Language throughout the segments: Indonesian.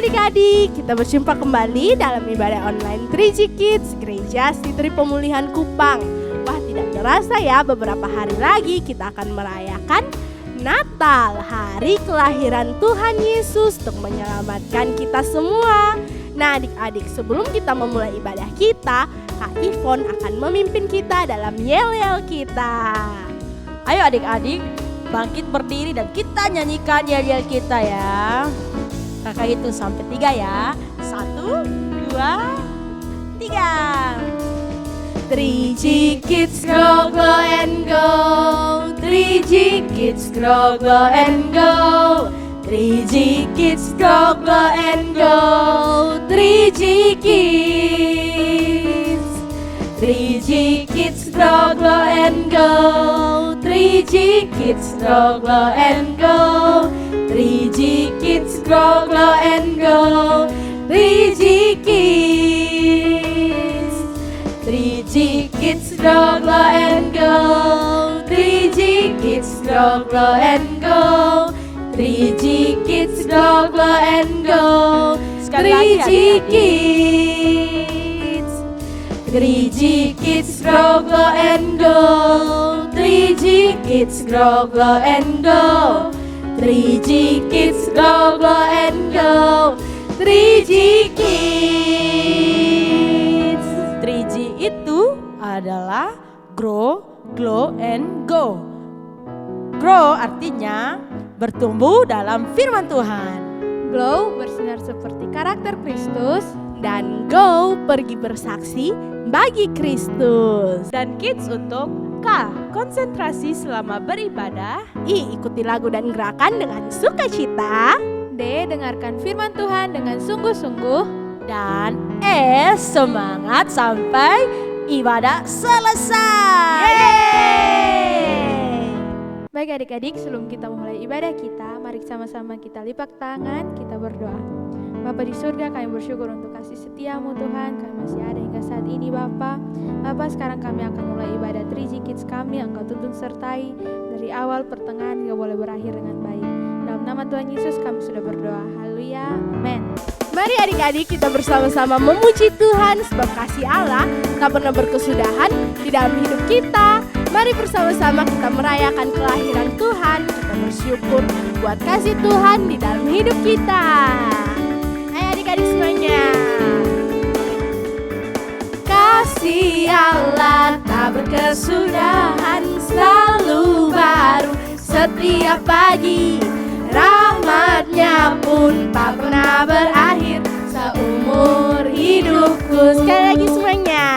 Adik-adik, kita berjumpa kembali dalam ibadah online 3G Kids Gereja Sitri Pemulihan Kupang. Wah, tidak terasa ya, beberapa hari lagi kita akan merayakan Natal, hari kelahiran Tuhan Yesus untuk menyelamatkan kita semua. Nah adik-adik, sebelum kita memulai ibadah kita, Kak Ivon akan memimpin kita dalam yel-yel kita. Ayo adik-adik, bangkit berdiri dan kita nyanyikan yel-yel kita ya. Kakak hitung sampai 3 ya. 1, 2, 3. 3G Kids grow, glow and go. 3G Kids grow, glow and go. 3G Kids grow, glow and go. 3G Kids. 3G Kids grow, glow and go. 3G Kids grow, glow and go. 3G Kids grow, glow and go. 3G Kids. 3G Kids grow, glow and go. 3G Kids grow, glow and go. 3G Kids grow, glow and go. 3G Kids. 3G Kids grow, glow and go. 3G Kids grow, glow and go. 3G Kids grow, glow and go. 3G Kids. 3G itu adalah grow, glow, and go. Grow artinya bertumbuh dalam firman Tuhan. Glow bersinar seperti karakter Kristus. Dan go pergi bersaksi bagi Kristus. Dan kids untuk K, konsentrasi selama beribadah. I, ikuti lagu dan gerakan dengan sukacita. D, dengarkan firman Tuhan dengan sungguh-sungguh. Dan E, semangat sampai ibadah selesai. Yeay! Baik adik-adik, sebelum kita memulai ibadah kita, mari sama-sama kita lipat tangan, kita berdoa. Bapa di surga, kami bersyukur untuk kasih setiamu Tuhan. Kami masih ada hingga saat ini Bapa. Bapa, sekarang kami akan mulai ibadah 3G Kids kami. Engkau tuntun sertai dari awal pertengahan hingga boleh berakhir dengan baik. Dalam nama Tuhan Yesus kami sudah berdoa. Haleluya, amin. Mari adik-adik kita bersama-sama memuji Tuhan, sebab kasih Allah tak pernah berkesudahan di dalam hidup kita. Mari bersama-sama kita merayakan kelahiran Tuhan. Kita bersyukur buat kasih Tuhan di dalam hidup kita. Ayo adik-adik semuanya. Kasih Allah tak berkesudahan, selalu baru setiap pagi. Rahmatnya pun tak pernah berakhir seumur hidupku. Sekali lagi semuanya.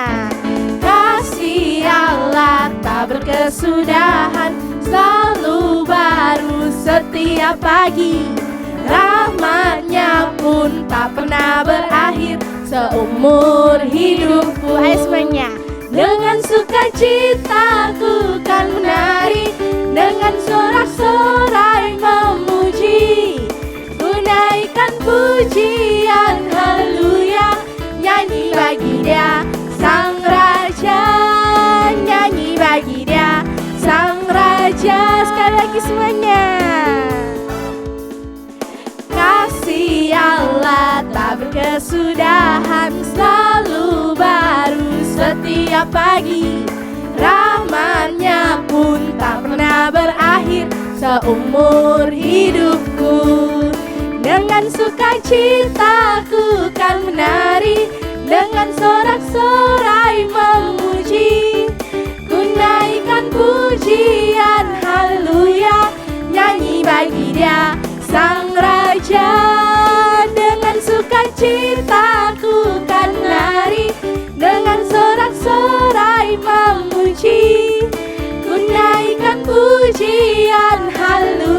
Kasih Allah tak berkesudahan, selalu baru setiap pagi. Rahmatnya pun tak pernah berakhir seumur hidupku. Ayo semuanya. Dengan sukacita ku kan menari, dengan sorak-sorai memuji, ku naikkan pujian haleluya, nyanyi bagi Dia Sang Raja, nyanyi bagi Dia Sang Raja. Sekali lagi semuanya. Kasih Allah tak berkesudahan, selalu baru setiap pagi. Rahmatnya pun tak pernah berakhir seumur hidupku. Dengan sukacita ku kan menari, dengan sorak-sorai memuji, ku naikkan pujian haleluya, nyanyi bagi Dia Sang Raja. Dengan sukacita ku kan menari, dengan sorak-sorai memuji, ku naikkan pujian haleluya,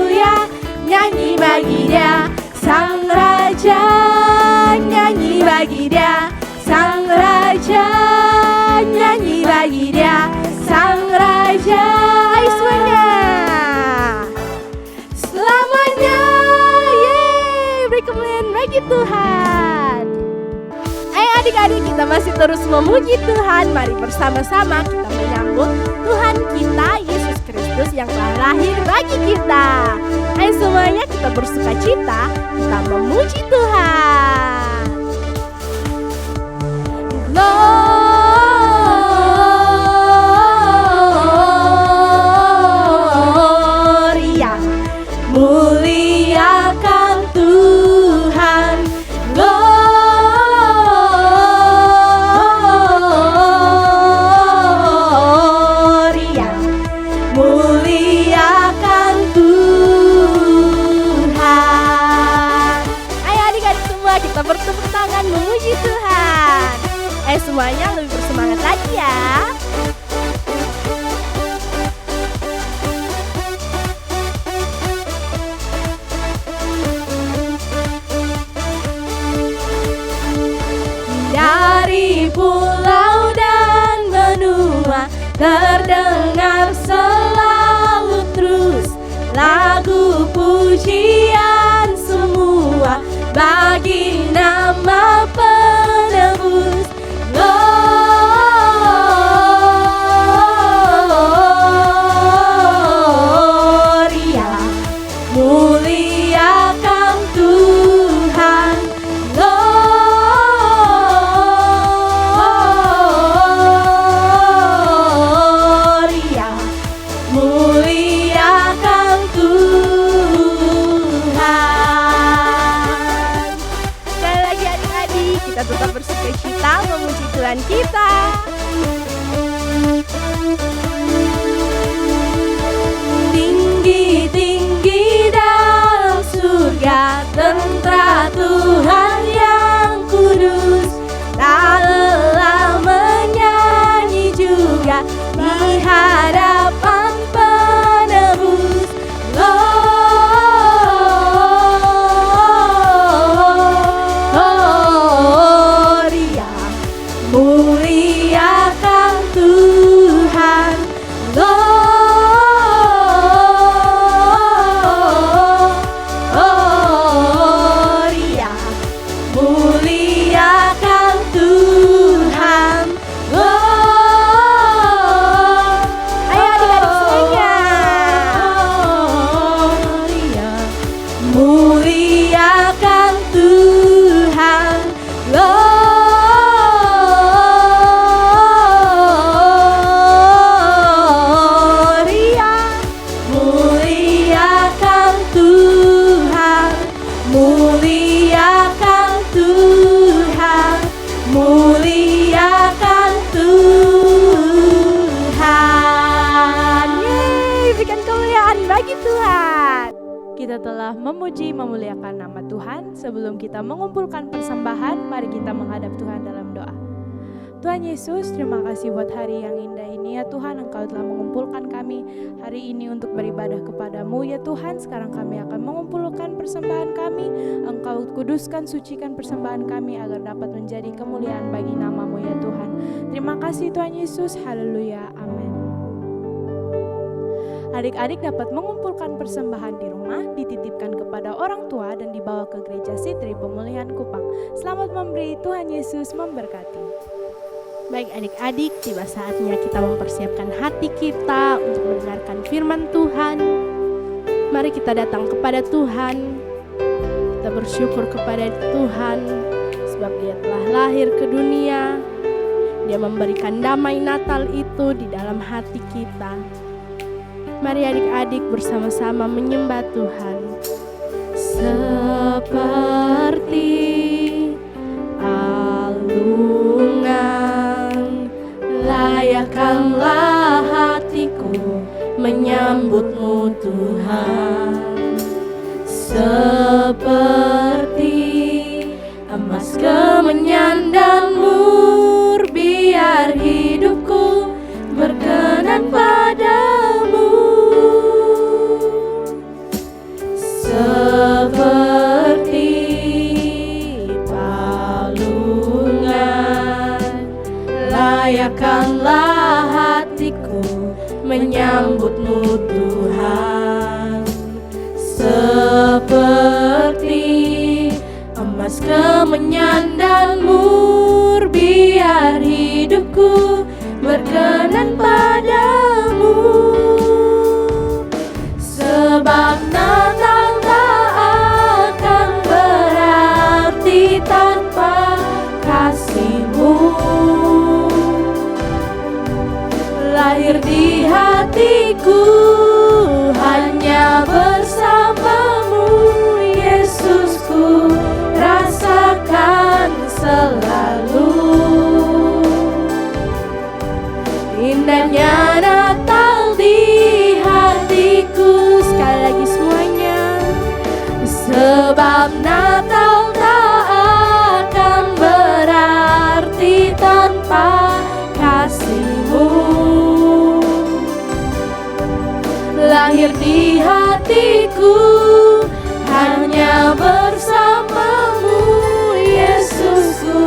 masih terus memuji Tuhan, mari bersama-sama kita menyambut Tuhan kita Yesus Kristus yang telah lahir bagi kita. Ayo semuanya kita bersukacita, kita memuji Tuhan. Gloria, muliakan Tuhan. Gloria, muliakan Tuhan. Ayo adik-adik semua kita bertepuk tangan memuji Tuhan. Semuanya lebih bersemangat lagi ya. Dari pulau dan benua terdengar selalu terus lagu pujian semua bagi nama penebus. Gloria, muliakan Tuhan. Gloria, muliakan Tuhan. Sekali lagi adik-adik, kita tetap bersukacita memuji Tuhan kita. Tinggi-tinggi dalam surga tentara Tuhan yang kudus, tak lelah menyanyi juga di hadapan penebus. Gloria, muliakan Tuhan. Gloria, muliakan Tuhan. Ayo adik-adik semuanya. Gloria, muliakan Tuhan. Gloria, muliakan Tuhan. Muliakan Tuhan. Muliakan Tuhan. Yeay, berikan kemuliaan bagi Tuhan. Kita telah memuji memuliakan nama Tuhan. Sebelum kita mengumpulkan persembahan, mari kita menghadap Tuhan dalam doa. Tuhan Yesus, terima kasih buat hari yang indah ini ya Tuhan. Engkau telah mengumpulkan kami hari ini untuk beribadah kepadamu ya Tuhan. Sekarang kami akan mengumpulkan persembahan kami. Engkau kuduskan, sucikan persembahan kami agar dapat menjadi kemuliaan bagi namamu ya Tuhan. Terima kasih Tuhan Yesus, haleluya, amin. Adik-adik dapat mengumpulkan persembahan di rumah, dititipkan kepada orang tua dan dibawa ke gereja Sitri Pemulihan Kupang. Selamat memberi, Tuhan Yesus memberkati. Baik adik-adik, tiba saatnya kita mempersiapkan hati kita untuk mendengarkan firman Tuhan. Mari kita datang kepada Tuhan. Kita bersyukur kepada Tuhan sebab Dia telah lahir ke dunia. Dia memberikan damai Natal itu di dalam hati kita. Mari adik-adik bersama-sama menyembah Tuhan. Seperti alungan, layakkanlah hatiku menyambutmu Tuhan. Seperti emas kemenyan dan mur, biar hidupku berkenan padamu. Seperti palungan, layakkanlah hatiku menyambutmu Tuhan. Seperti Sebab Natal tak akan berarti tanpa kasih-Mu. Lahir di hatiku hanya bersama-Mu, Yesusku rasakan selalu. Indahnya Natal di hatiku. Sekali lagi semuanya. Sebab Natal tak akan berarti tanpa kasih-Mu. Lahir di hatiku hanya bersama-Mu, Yesusku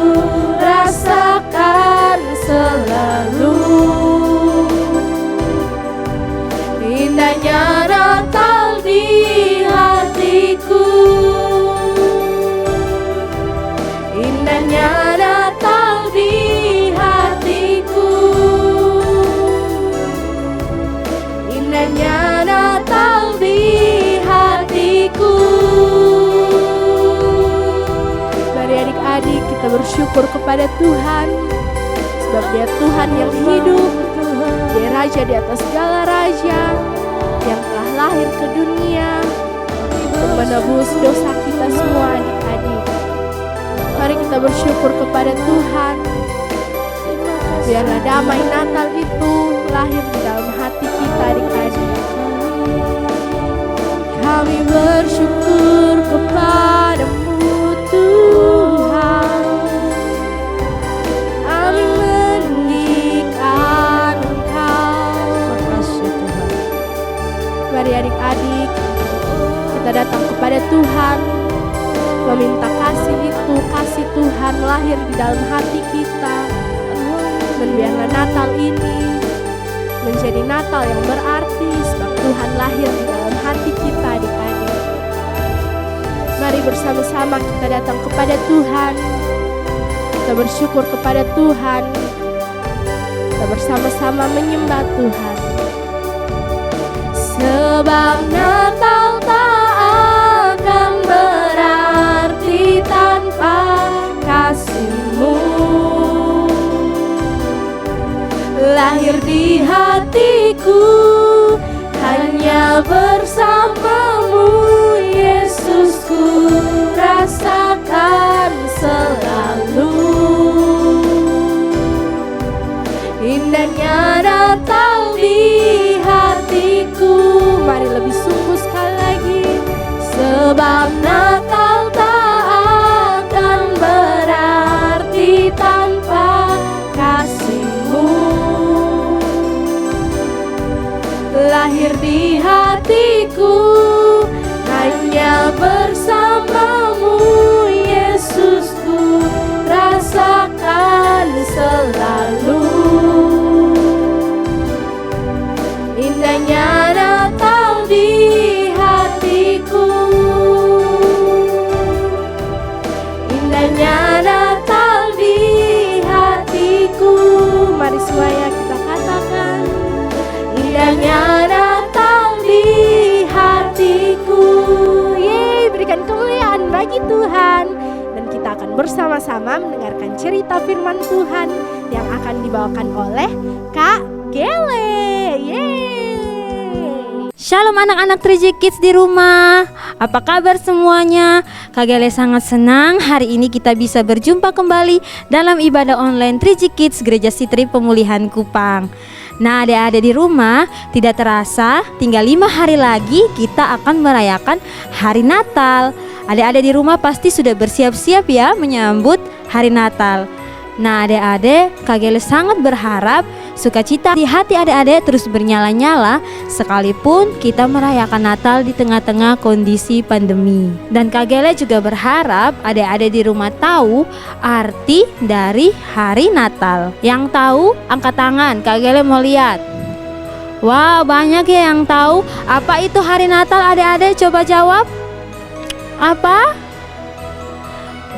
rasakan selalu. Indahnya Natal di hatiku. Indahnya Natal di hatiku. Indahnya Natal di hatiku. Mari adik-adik kita bersyukur kepada Tuhan, sebab Dia Tuhan yang hidup, Dia Raja di atas segala raja, yang telah lahir ke dunia untuk menebus dosa kita semua adik-adik. Mari kita bersyukur kepada Tuhan. Biarlah damai Natal itu lahir di dalam hati kita adik-adik. Kami bersyukur kepada-Mu Tuhan. Kami meninggikan Engkau. Makasih Tuhan. Mari adik-adik kita datang kepada Tuhan, meminta kasih itu, kasih Tuhan lahir di dalam hati kita. Dan biarlah Natal ini menjadi Natal yang berarti, sebab Tuhan lahir di dalam hati kita adik-adik. Mari bersama-sama kita datang kepada Tuhan, kita bersyukur kepada Tuhan, kita bersama-sama menyembah Tuhan. Sebab Natal tak akan berarti tanpa kasih-Mu. Lahir di hatiku hanya bersama-Mu, Yesusku rasakan selalu. Indahnya Natal di hatiku. Mari lebih sungguh sekali lagi. Sebab Natal tak akan berarti tanpa kasih-Mu. Lahir di hatiku hanya bersama-Mu, Yesusku rasakan selalu. Indahnya Natal di hatiku. Indahnya Natal di hatiku. Mari semuanya kita katakan. Indahnya Natal di hatiku. Yeay, berikan kemuliaan bagi Tuhan. Dan kita akan bersama-sama mendengarkan cerita firman Tuhan yang akan dibawakan oleh Kak Gele. Yeay. Shalom anak-anak 3G Kids di rumah. Apa kabar semuanya? Kak Gele sangat senang hari ini kita bisa berjumpa kembali dalam ibadah online 3G Kids Gereja Sitri Pemulihan Kupang. Nah, adik-adik di rumah, tidak terasa tinggal 5 hari lagi kita akan merayakan hari Natal. Adik-adik di rumah pasti sudah bersiap-siap ya menyambut hari Natal. Nah, adik-adik, Kak Gele sangat berharap sukacita di hati adik-adik terus bernyala-nyala sekalipun kita merayakan Natal di tengah-tengah kondisi pandemi. Dan Kak Gele juga berharap adik-adik di rumah tahu arti dari hari Natal. Yang tahu angkat tangan, Kak Gele mau lihat. Wow, banyak ya yang tahu. Apa itu hari Natal adik-adik? Coba jawab. Apa?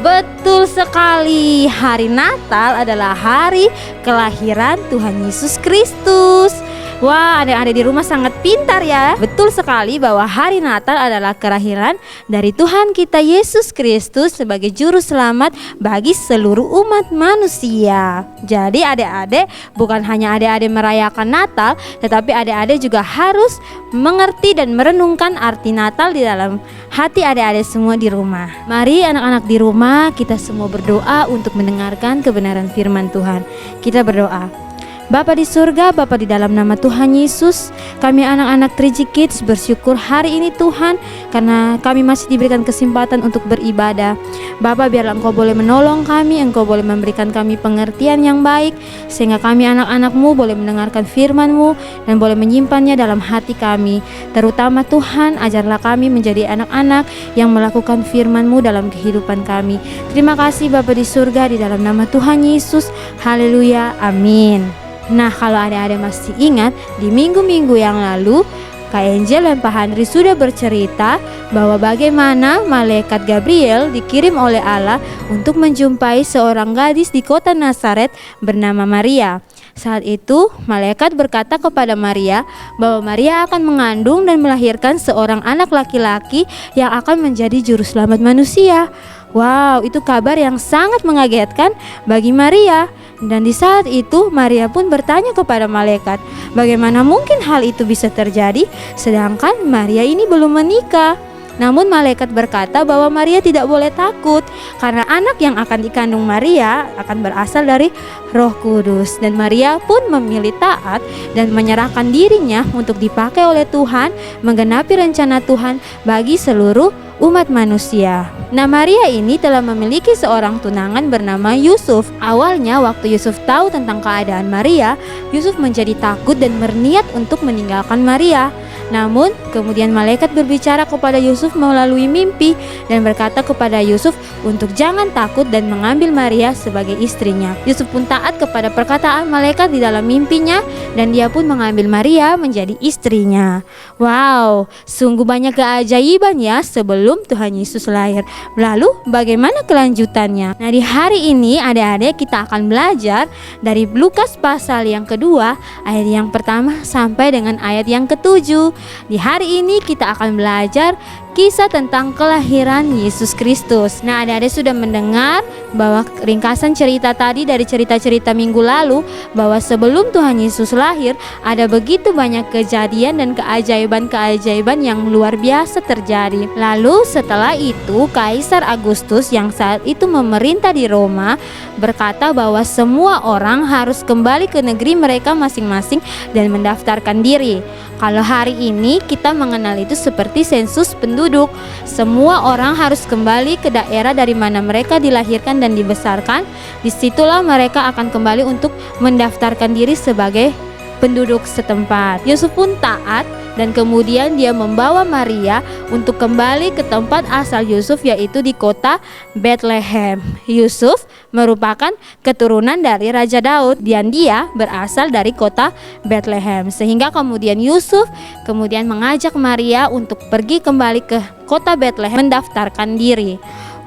Betul sekali, hari Natal adalah hari kelahiran Tuhan Yesus Kristus. Wah, adik-adik di rumah sangat pintar ya. Betul sekali bahwa hari Natal adalah kelahiran dari Tuhan kita Yesus Kristus sebagai juru selamat bagi seluruh umat manusia. Jadi adik-adik, bukan hanya adik-adik merayakan Natal, tetapi adik-adik juga harus mengerti dan merenungkan arti Natal di dalam hati adik-adik semua di rumah. Mari anak-anak di rumah, kita semua berdoa untuk mendengarkan kebenaran firman Tuhan. Kita berdoa. Bapa di surga, Bapa di dalam nama Tuhan Yesus, kami anak-anak 3G Kids bersyukur hari ini Tuhan, karena kami masih diberikan kesempatan untuk beribadah. Bapa, biarlah Engkau boleh menolong kami, Engkau boleh memberikan kami pengertian yang baik, sehingga kami anak-anak-Mu boleh mendengarkan firman-Mu dan boleh menyimpannya dalam hati kami. Terutama Tuhan, ajarlah kami menjadi anak-anak yang melakukan firman-Mu dalam kehidupan kami. Terima kasih Bapa di surga, di dalam nama Tuhan Yesus. Haleluya, amin. Nah, kalau adik-adik masih ingat, di minggu-minggu yang lalu Kak Angel dan Pak Handri sudah bercerita bahwa bagaimana malaikat Gabriel dikirim oleh Allah untuk menjumpai seorang gadis di kota Nazaret bernama Maria. Saat itu malaikat berkata kepada Maria bahwa Maria akan mengandung dan melahirkan seorang anak laki-laki yang akan menjadi juru selamat manusia. Wow, itu kabar yang sangat mengagetkan bagi Maria. Dan di saat itu Maria pun bertanya kepada malaikat, bagaimana mungkin hal itu bisa terjadi sedangkan Maria ini belum menikah? Namun malaikat berkata bahwa Maria tidak boleh takut, karena anak yang akan dikandung Maria akan berasal dari Roh Kudus. Dan Maria pun memilih taat dan menyerahkan dirinya untuk dipakai oleh Tuhan, menggenapi rencana Tuhan bagi seluruh umat manusia. Nah, Maria ini telah memiliki seorang tunangan bernama Yusuf. Awalnya waktu Yusuf tahu tentang keadaan Maria, Yusuf menjadi takut dan berniat untuk meninggalkan Maria. Namun kemudian malaikat berbicara kepada Yusuf melalui mimpi dan berkata kepada Yusuf untuk jangan takut dan mengambil Maria sebagai istrinya. Yusuf pun taat kepada perkataan malaikat di dalam mimpinya dan dia pun mengambil Maria menjadi istrinya. Wow, sungguh banyak keajaiban ya sebelum Tuhan Yesus lahir. Lalu bagaimana kelanjutannya? Nah, di hari ini adik-adik kita akan belajar dari Lukas pasal yang kedua ayat yang pertama sampai dengan ayat yang ke-7. Di hari ini kita akan belajar kisah tentang kelahiran Yesus Kristus. Nah, adik-adik sudah mendengar bahwa ringkasan cerita tadi dari cerita-cerita minggu lalu, bahwa sebelum Tuhan Yesus lahir ada begitu banyak kejadian dan keajaiban-keajaiban yang luar biasa terjadi. Lalu setelah itu Kaisar Agustus yang saat itu memerintah di Roma berkata bahwa semua orang harus kembali ke negeri mereka masing-masing dan mendaftarkan diri. Kalau hari ini kita mengenal itu seperti sensus penduduk. Semua orang harus kembali ke daerah dari mana mereka dilahirkan dan dibesarkan. Disitulah mereka akan kembali untuk mendaftarkan diri sebagai penduduk setempat. Yusuf pun taat dan kemudian dia membawa Maria untuk kembali ke tempat asal Yusuf, yaitu di kota Bethlehem. Yusuf merupakan keturunan dari Raja Daud dan dia berasal dari kota Bethlehem. Sehingga kemudian Yusuf kemudian mengajak Maria untuk pergi kembali ke kota Bethlehem mendaftarkan diri.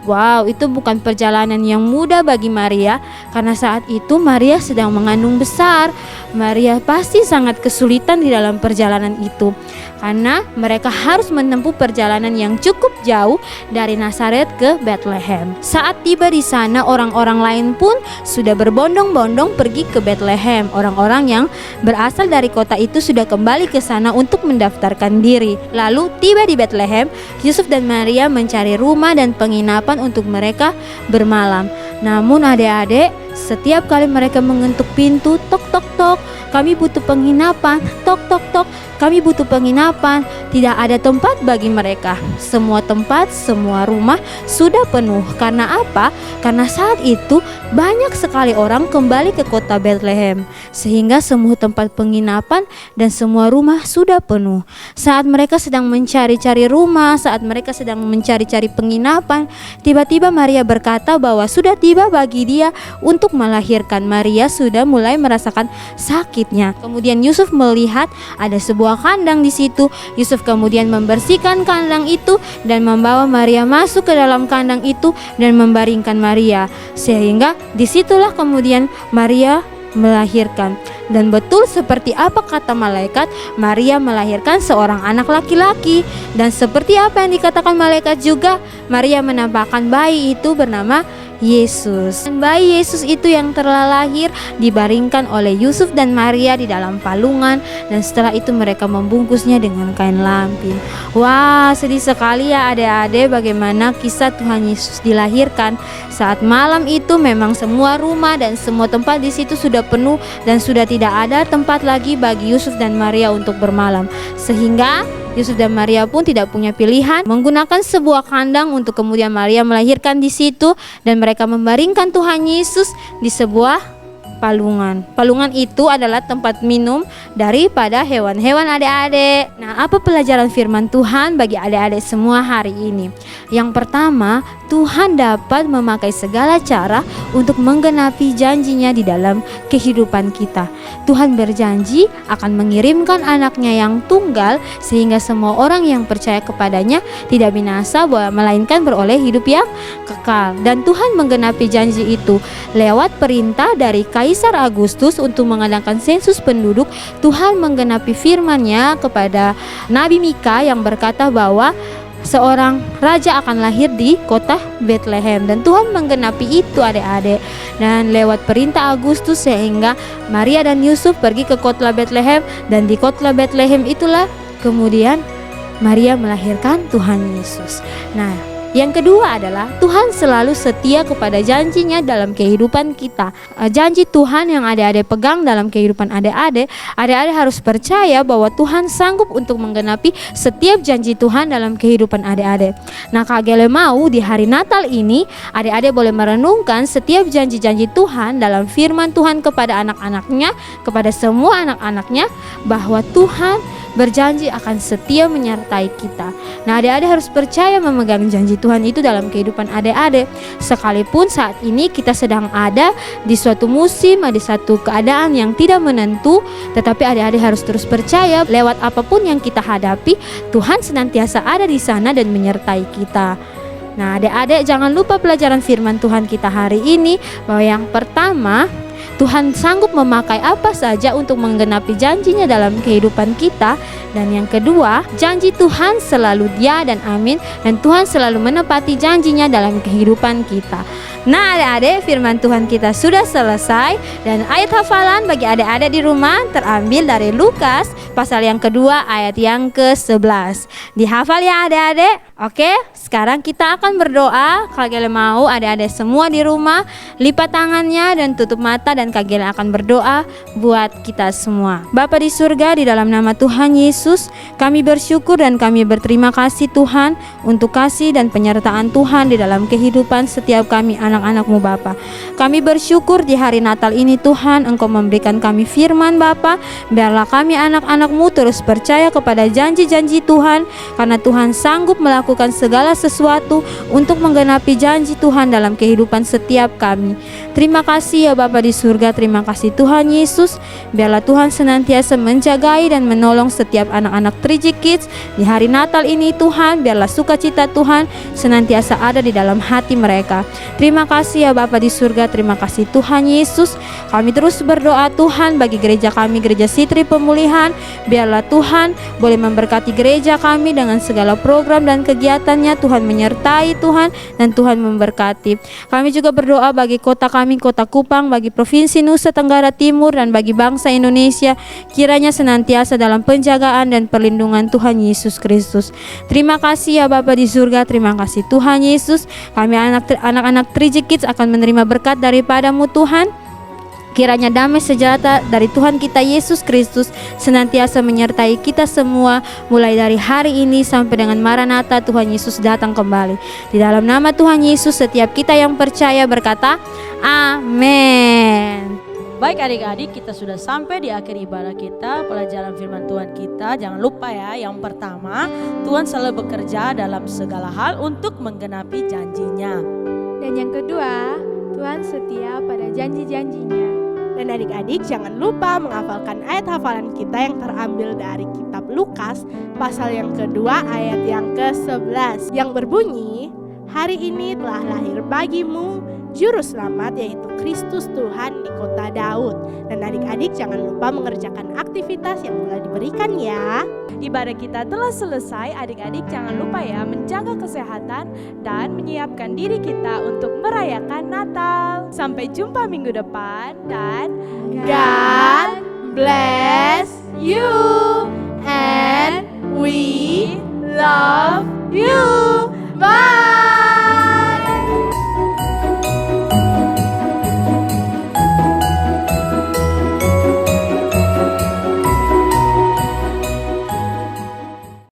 Wow, itu bukan perjalanan yang mudah bagi Maria, karena saat itu Maria sedang mengandung besar. Maria pasti sangat kesulitan di dalam perjalanan itu, karena mereka harus menempuh perjalanan yang cukup jauh dari Nazaret ke Bethlehem. Saat tiba di sana, orang-orang lain pun sudah berbondong-bondong pergi ke Bethlehem. Orang-orang yang berasal dari kota itu sudah kembali ke sana untuk mendaftarkan diri. Lalu tiba di Bethlehem, Yusuf dan Maria mencari rumah dan penginapan untuk mereka bermalam. Namun adik-adik, setiap kali mereka mengetuk pintu, tok tok tok, kami butuh penginapan, tok tok tok, kami butuh penginapan, tidak ada tempat bagi mereka. Semua tempat, semua rumah sudah penuh. Karena apa? Karena saat itu banyak sekali orang kembali ke kota Bethlehem, sehingga semua tempat penginapan dan semua rumah sudah penuh. Saat mereka sedang mencari-cari rumah, saat mereka sedang mencari-cari penginapan, tiba-tiba Maria berkata bahwa sudah tiba bagi dia untuk melahirkan. Maria sudah mulai merasakan sakitnya. Kemudian Yusuf melihat ada sebuah kandang di situ. Yusuf kemudian membersihkan kandang itu dan membawa Maria masuk ke dalam kandang itu dan membaringkan Maria. Sehingga disitulah kemudian Maria melahirkan. Dan betul seperti apa kata malaikat, Maria melahirkan seorang anak laki-laki. Dan seperti apa yang dikatakan malaikat juga, Maria menampakkan bayi itu bernama Yesus. Dan bayi Yesus itu yang telah lahir dibaringkan oleh Yusuf dan Maria di dalam palungan, dan setelah itu mereka membungkusnya dengan kain lampin. Wah, sedih sekali ya adik-adik bagaimana kisah Tuhan Yesus dilahirkan. Saat malam itu memang semua rumah dan semua tempat di situ sudah penuh dan sudah tidak ada tempat lagi bagi Yusuf dan Maria untuk bermalam. Sehingga Yusuf dan Maria pun tidak punya pilihan, menggunakan sebuah kandang untuk kemudian Maria melahirkan di situ, dan mereka membaringkan Tuhan Yesus di sebuah palungan. Palungan itu adalah tempat minum daripada hewan-hewan adik-adik. Nah, apa pelajaran firman Tuhan bagi adik-adik semua hari ini? Yang pertama, Tuhan dapat memakai segala cara untuk menggenapi janjinya di dalam kehidupan kita. Tuhan berjanji akan mengirimkan anaknya yang tunggal sehingga semua orang yang percaya kepadanya tidak binasa melainkan beroleh hidup yang kekal. Dan Tuhan menggenapi janji itu lewat perintah dari Kaisar Agustus untuk mengadakan sensus penduduk. Tuhan menggenapi firman-Nya kepada Nabi Mika yang berkata bahwa seorang raja akan lahir di kota Bethlehem, dan Tuhan menggenapi itu adik-adik. Dan lewat perintah Agustus sehingga Maria dan Yusuf pergi ke kota Bethlehem, dan di kota Bethlehem itulah kemudian Maria melahirkan Tuhan Yesus. Nah, yang kedua adalah Tuhan selalu setia kepada janjinya dalam kehidupan kita. Janji Tuhan yang adik-adik pegang dalam kehidupan adik-adik harus percaya bahwa Tuhan sanggup untuk menggenapi setiap janji Tuhan dalam kehidupan adik-adik. Nah, Kak Gele mau di hari Natal ini adik-adik boleh merenungkan setiap janji-janji Tuhan dalam firman Tuhan kepada anak-anaknya, kepada semua anak-anaknya, bahwa Tuhan berjanji akan setia menyertai kita. Nah, adik-adik harus percaya memegang janji Tuhan itu dalam kehidupan adik-adik. Sekalipun saat ini kita sedang ada di suatu musim, di satu keadaan yang tidak menentu, tetapi adik-adik harus terus percaya lewat apapun yang kita hadapi, Tuhan senantiasa ada di sana dan menyertai kita. Nah, adik-adik jangan lupa pelajaran firman Tuhan kita hari ini, bahwa yang pertama, Tuhan sanggup memakai apa saja untuk menggenapi janjinya dalam kehidupan kita. Dan yang kedua, janji Tuhan selalu dia dan amin, dan Tuhan selalu menepati janjinya dalam kehidupan kita. Nah, adik-adik, firman Tuhan kita sudah selesai, dan ayat hafalan bagi adik-adik di rumah terambil dari Lukas pasal yang kedua ayat yang ke-11. Dihafal ya adik-adik? Oke, sekarang kita akan berdoa. Kak Gele mau adik-adik semua di rumah lipat tangannya dan tutup mata, dan Kak Gele akan berdoa buat kita semua. Bapa di surga, di dalam nama Tuhan Yesus, kami bersyukur dan kami berterima kasih Tuhan untuk kasih dan penyertaan Tuhan di dalam kehidupan setiap kami anak-anak-Mu Bapa. Kami bersyukur di hari Natal ini Tuhan, Engkau memberikan kami firman Bapa. Biarlah kami anak-anak-Mu terus percaya kepada janji-janji Tuhan, karena Tuhan sanggup melakukan segala sesuatu untuk menggenapi janji Tuhan dalam kehidupan setiap kami. Terima kasih ya Bapa di surga, terima kasih Tuhan Yesus. Biarlah Tuhan senantiasa menjagai dan menolong setiap anak-anak 3G Kids di hari Natal ini Tuhan. Biarlah sukacita Tuhan senantiasa ada di dalam hati mereka. Terima kasih ya Bapa di surga, terima kasih Tuhan Yesus. Kami terus berdoa Tuhan bagi gereja kami, Gereja Sitri Pemulihan. Biarlah Tuhan boleh memberkati gereja kami dengan segala program dan kegiatannya. Tuhan menyertai Tuhan, dan Tuhan memberkati. Kami juga berdoa bagi kota kami, Kota Kupang, bagi Provinsi Nusa Tenggara Timur, dan bagi bangsa Indonesia. Kiranya senantiasa dalam penjagaan dan perlindungan Tuhan Yesus Kristus. Terima kasih ya Bapa di surga, terima kasih Tuhan Yesus. Kami anak-anak 3G Kids akan menerima berkat daripada-Mu Tuhan. Kiranya damai sejahtera dari Tuhan kita Yesus Kristus senantiasa menyertai kita semua, mulai dari hari ini sampai dengan Maranatha Tuhan Yesus datang kembali. Di dalam nama Tuhan Yesus, setiap kita yang percaya berkata amin. Baik adik-adik, kita sudah sampai di akhir ibadah kita, pelajaran firman Tuhan kita. Jangan lupa ya, yang pertama, Tuhan selalu bekerja dalam segala hal untuk menggenapi janjinya. Dan yang kedua, Tuhan setia pada janji-janjinya. Dan adik-adik jangan lupa menghafalkan ayat hafalan kita yang terambil dari kitab Lukas pasal yang kedua ayat yang ke-11 yang berbunyi, hari ini telah lahir bagimu Juru Selamat, yaitu Kristus Kristus Tuhan di kota Daud. Dan adik-adik jangan lupa mengerjakan aktivitas yang telah diberikan ya. Ibadah kita telah selesai, adik-adik jangan lupa ya menjaga kesehatan dan menyiapkan diri kita untuk merayakan Natal. Sampai jumpa minggu depan dan God bless you and we